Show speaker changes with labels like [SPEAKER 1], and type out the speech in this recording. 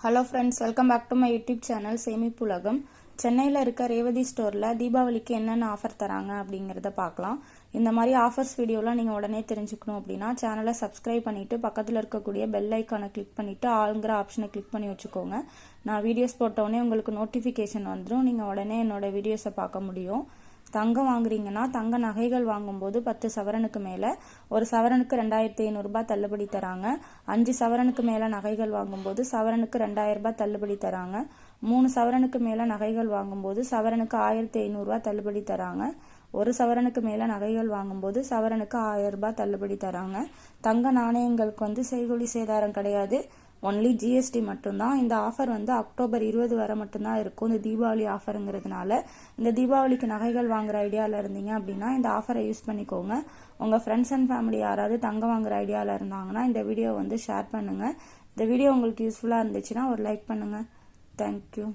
[SPEAKER 1] Hello friends, welcome back to my YouTube channel சேமிப்புலகம். சென்னையில் இருக்க ரேவதி ஸ்டோரில் தீபாவளிக்கு என்னென்ன ஆஃபர் தராங்க அப்படிங்கிறத பார்க்கலாம். இந்த மாதிரி ஆஃபர்ஸ் வீடியோலாம் நீங்கள் உடனே தெரிஞ்சுக்கணும் அப்படின்னா சேனலை சப்ஸ்கிரைப் பண்ணிவிட்டு பக்கத்தில் இருக்கக்கூடிய பெல் ஐக்கானை கிளிக் பண்ணிவிட்டு ஆளுங்கிற ஆப்ஷனை கிளிக் பண்ணி வச்சுக்கோங்க. நான் வீடியோஸ் போட்டோடனே உங்களுக்கு நோட்டிஃபிகேஷன் வந்துடும். நீங்கள் உடனே என்னோட வீடியோஸை பார்க்க முடியும். தங்கம் வாங்குறீங்கன்னா தங்க நகைகள் வாங்கும்போது 10 சவரனுக்கு மேலே ஒரு சவரனுக்கு 2500 ரூபாய் தள்ளுபடி தராங்க. 5 சவரனுக்கு மேலே நகைகள் வாங்கும்போது சவரனுக்கு 2000 ரூபாய் தள்ளுபடி தராங்க. 3 சவரனுக்கு மேலே நகைகள் வாங்கும்போது சவரனுக்கு 1500 ரூபாய் தள்ளுபடி தராங்க. 1 சவரனுக்கு மேலே நகைகள் வாங்கும்போது சவரனுக்கு 1000 ரூபாய் தள்ளுபடி தராங்க. தங்க நாணயங்களுக்கு செய்கூலி சேதாரம் கிடையாது, ஒன்லி ஜிஎஸ்டி மட்டும்தான். இந்த ஆஃபர் அக்டோபர் 20 வரை மட்டும்தான் இருக்கும். இந்த தீபாவளி ஆஃபருங்கிறதுனால இந்த தீபாவளிக்கு நகைகள் வாங்குற ஐடியாவில் இருந்தீங்க அப்படின்னா இந்த ஆஃபரை யூஸ் பண்ணிக்கோங்க. உங்கள் ஃப்ரெண்ட்ஸ் அண்ட் ஃபேமிலி யாராவது தங்கம் வாங்குற ஐடியாவில் இருந்தாங்கன்னா இந்த வீடியோ ஷேர் பண்ணுங்கள். இந்த வீடியோ உங்களுக்கு யூஸ்ஃபுல்லாக இருந்துச்சுன்னா ஒரு லைக் பண்ணுங்கள். தேங்க்யூ.